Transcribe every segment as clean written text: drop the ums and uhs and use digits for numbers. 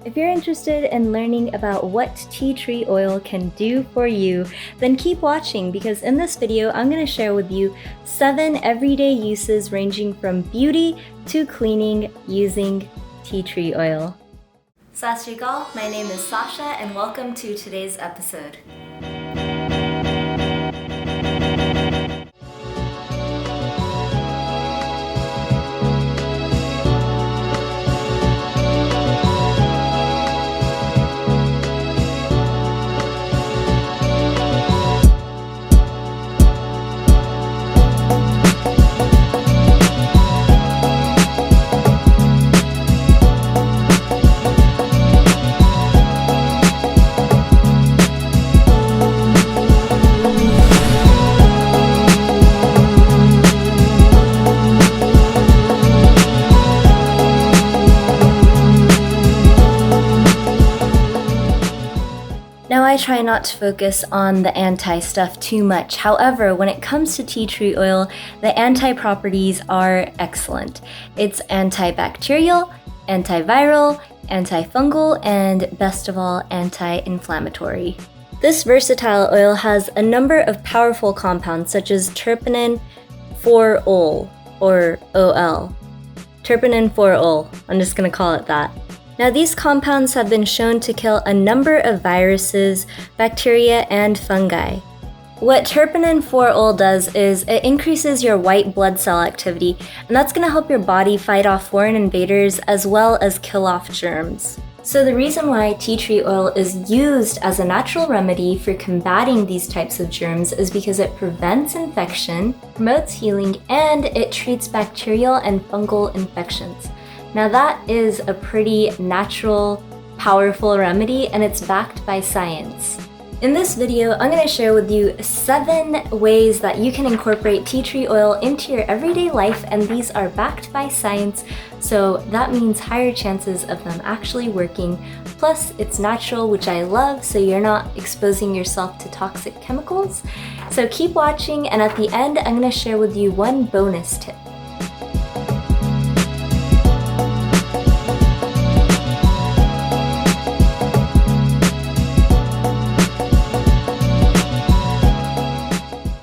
If you're interested in learning about what tea tree oil can do for you, then keep watching because in this video, I'm going to share with you 7 everyday uses ranging from beauty to cleaning using tea tree oil. Sasha, my name is Sasha and welcome to today's episode. Now I try not to focus on the anti-stuff too much. However, when it comes to tea tree oil, the anti-properties are excellent. It's antibacterial, antiviral, antifungal, and best of all, anti-inflammatory. This versatile oil has a number of powerful compounds such as terpenin 4-ol or OL. Terpenin 4-ol, I'm just gonna call it that. Now, these compounds have been shown to kill a number of viruses, bacteria, and fungi. What terpenin 4-ol does is it increases your white blood cell activity, and that's going to help your body fight off foreign invaders as well as kill off germs. So the reason why tea tree oil is used as a natural remedy for combating these types of germs is because it prevents infection, promotes healing, and it treats bacterial and fungal infections. Now that is a pretty natural, powerful remedy, and it's backed by science. In this video, I'm going to share with you 7 ways that you can incorporate tea tree oil into your everyday life, and these are backed by science, so that means higher chances of them actually working. Plus, it's natural, which I love, so you're not exposing yourself to toxic chemicals. So keep watching, and at the end, I'm going to share with you one bonus tip.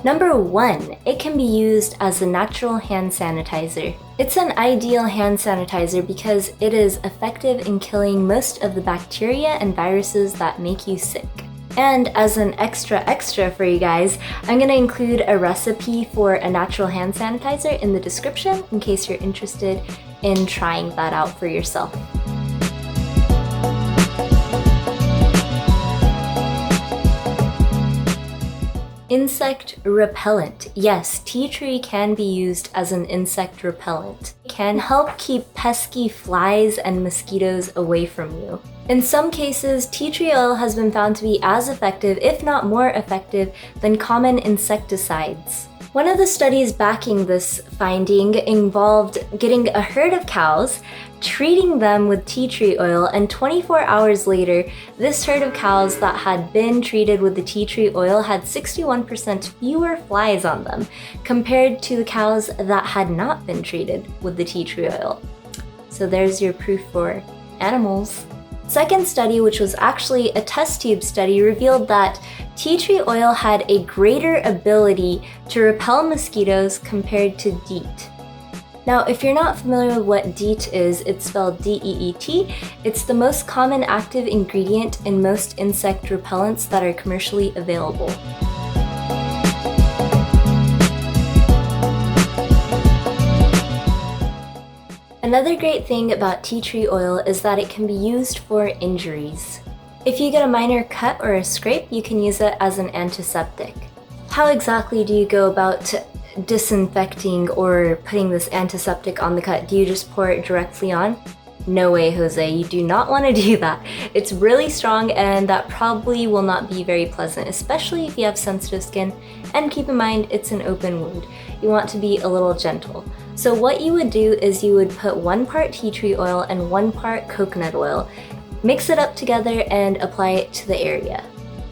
Number 1, it can be used as a natural hand sanitizer. It's an ideal hand sanitizer because it is effective in killing most of the bacteria and viruses that make you sick. And as an extra for you guys, I'm going to include a recipe for a natural hand sanitizer in the description in case you're interested in trying that out for yourself. Insect repellent. Yes, tea tree can be used as an insect repellent. It can help keep pesky flies and mosquitoes away from you. In some cases, tea tree oil has been found to be as effective, if not more effective, than common insecticides. One of the studies backing this finding involved getting a herd of cows, treating them with tea tree oil, and 24 hours later, this herd of cows that had been treated with the tea tree oil had 61% fewer flies on them compared to the cows that had not been treated with the tea tree oil. So there's your proof for animals. Second study, which was actually a test tube study, revealed that tea tree oil had a greater ability to repel mosquitoes compared to DEET. Now, if you're not familiar with what DEET is, it's spelled D-E-E-T. It's the most common active ingredient in most insect repellents that are commercially available. Another great thing about tea tree oil is that it can be used for injuries. If you get a minor cut or a scrape, you can use it as an antiseptic. How exactly do you go about disinfecting or putting this antiseptic on the cut? Do you just pour it directly on? No way, Jose, you do not want to do that. It's really strong and that probably will not be very pleasant, especially if you have sensitive skin. And keep in mind, it's an open wound. You want to be a little gentle. So what you would do is you would put 1 part tea tree oil and 1 part coconut oil, mix it up together and apply it to the area.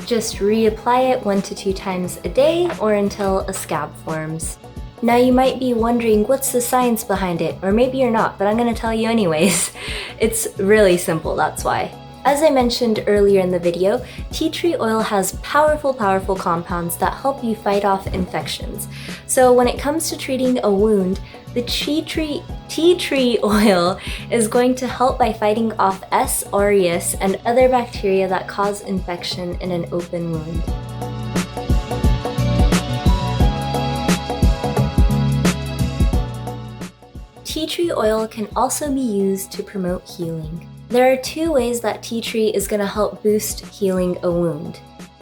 Just reapply it 1 to 2 times a day or until a scab forms. Now you might be wondering what's the science behind it, or maybe you're not, but I'm gonna tell you anyways. It's really simple, that's why. As I mentioned earlier in the video, tea tree oil has powerful compounds that help you fight off infections. So when it comes to treating a wound, the tea tree oil is going to help by fighting off S. aureus and other bacteria that cause infection in an open wound. Tea tree oil can also be used to promote healing. There are two ways that tea tree is going to help boost healing a wound.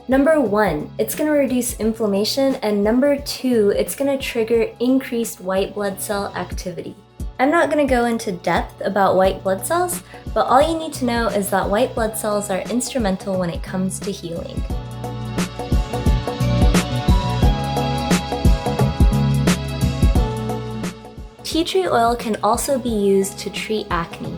Number one, it's going to reduce inflammation, and number two, it's going to trigger increased white blood cell activity. I'm not going to go into depth about white blood cells, but all you need to know is that white blood cells are instrumental when it comes to healing. Tea tree oil can also be used to treat acne.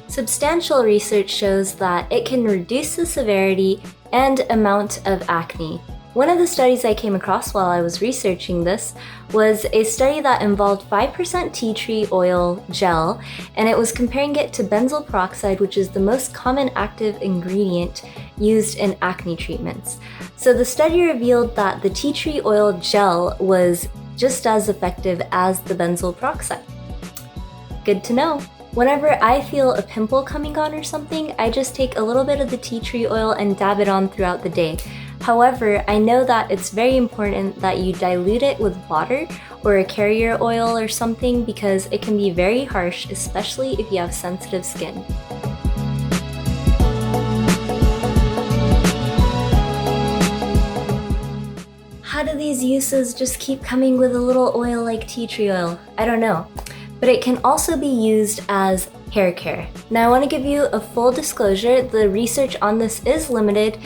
Substantial research shows that it can reduce the severity and amount of acne. One of the studies I came across while I was researching this was a study that involved 5% tea tree oil gel, and it was comparing it to benzoyl peroxide, which is the most common active ingredient used in acne treatments. So the study revealed that the tea tree oil gel was just as effective as the benzoyl peroxide. Good to know. Whenever I feel a pimple coming on or something, I just take a little bit of the tea tree oil and dab it on throughout the day. However, I know that it's very important that you dilute it with water or a carrier oil or something, because it can be very harsh, especially if you have sensitive skin. How do these uses just keep coming with a little oil like tea tree oil? I don't know. But it can also be used as hair care. Now I want to give you a full disclosure, the research on this is limited,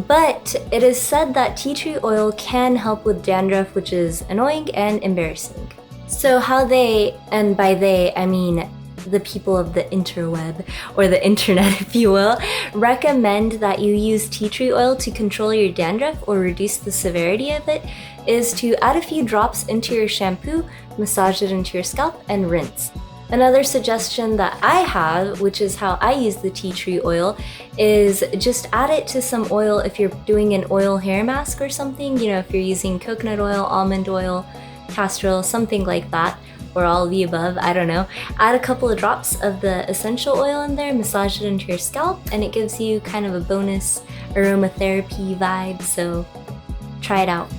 but it is said that tea tree oil can help with dandruff, which is annoying and embarrassing. So how they, and by they I mean the people of the interweb, or the internet if you will, recommend that you use tea tree oil to control your dandruff or reduce the severity of it is to add a few drops into your shampoo, massage it into your scalp, and rinse. Another suggestion that I have, which is how I use the tea tree oil, is just add it to some oil if you're doing an oil hair mask or something. You know, if you're using coconut oil, almond oil, castor oil, something like that, or all of the above, I don't know. Add a couple of drops of the essential oil in there, massage it into your scalp, and it gives you kind of a bonus aromatherapy vibe, so try it out.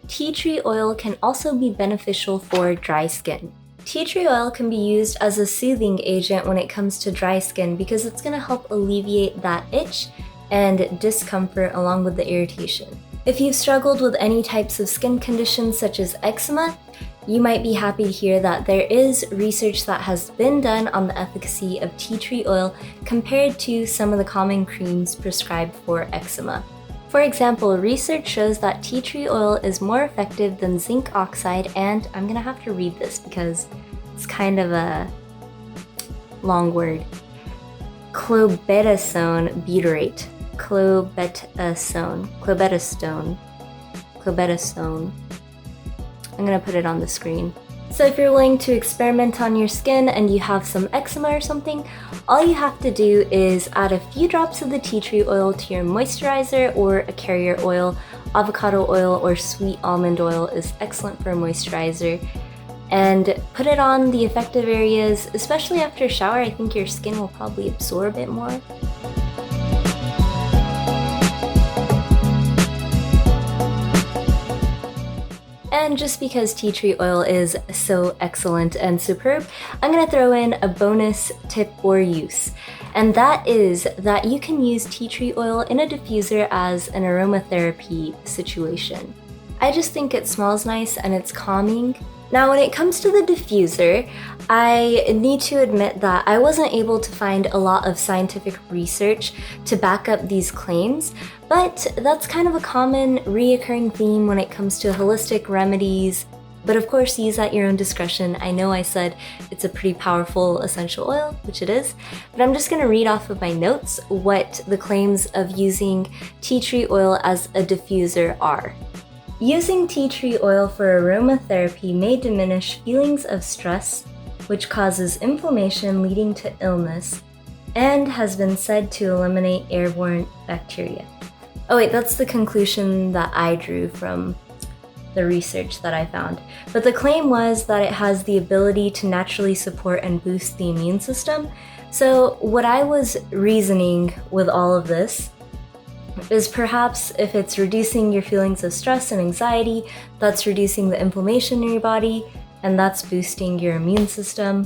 Tea tree oil can also be beneficial for dry skin. Tea tree oil can be used as a soothing agent when it comes to dry skin because it's going to help alleviate that itch and discomfort along with the irritation. If you've struggled with any types of skin conditions such as eczema, you might be happy to hear that there is research that has been done on the efficacy of tea tree oil compared to some of the common creams prescribed for eczema. For example, research shows that tea tree oil is more effective than zinc oxide, and I'm gonna have to read this because it's kind of a long word. Clobetasone butyrate. Clobetasone. I'm gonna put it on the screen. So if you're willing to experiment on your skin and you have some eczema or something, all you have to do is add a few drops of the tea tree oil to your moisturizer or a carrier oil. Avocado oil or sweet almond oil is excellent for a moisturizer. And put it on the affected areas, especially after a shower. I think your skin will probably absorb it more. And just because tea tree oil is so excellent and superb, I'm going to throw in a bonus tip or use. And that is that you can use tea tree oil in a diffuser as an aromatherapy situation. I just think it smells nice and it's calming. Now, when it comes to the diffuser, I need to admit that I wasn't able to find a lot of scientific research to back up these claims, but that's kind of a common reoccurring theme when it comes to holistic remedies. But of course, use at your own discretion. I know I said it's a pretty powerful essential oil, which it is, but I'm just gonna read off of my notes what the claims of using tea tree oil as a diffuser are. Using tea tree oil for aromatherapy may diminish feelings of stress, which causes inflammation leading to illness, and has been said to eliminate airborne bacteria. Oh wait, that's the conclusion that I drew from the research that I found. But the claim was that it has the ability to naturally support and boost the immune system. So what I was reasoning with all of this is perhaps if it's reducing your feelings of stress and anxiety, that's reducing the inflammation in your body, and that's boosting your immune system.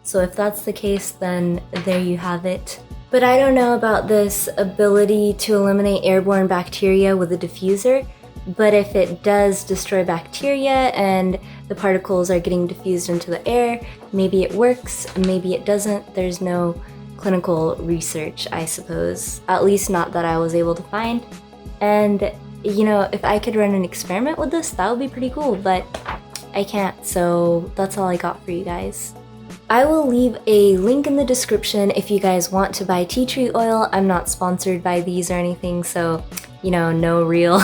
So if that's the case, then there you have it. But I don't know about this ability to eliminate airborne bacteria with a diffuser. But if it does destroy bacteria and the particles are getting diffused into the air, maybe it works, maybe it doesn't. There's no clinical research, I suppose, at least not that I was able to find. And, you know, if I could run an experiment with this, that would be pretty cool, but I can't, so that's all I got for you guys. I will leave a link in the description if you guys want to buy tea tree oil. I'm not sponsored by these or anything, so you know, no real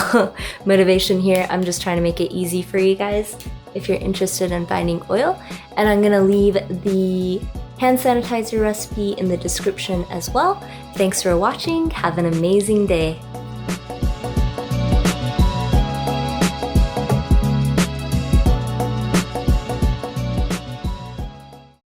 motivation here. I'm just trying to make it easy for you guys if you're interested in finding oil. And I'm gonna leave the hand sanitizer recipe in the description as well. Thanks for watching. Have an amazing day.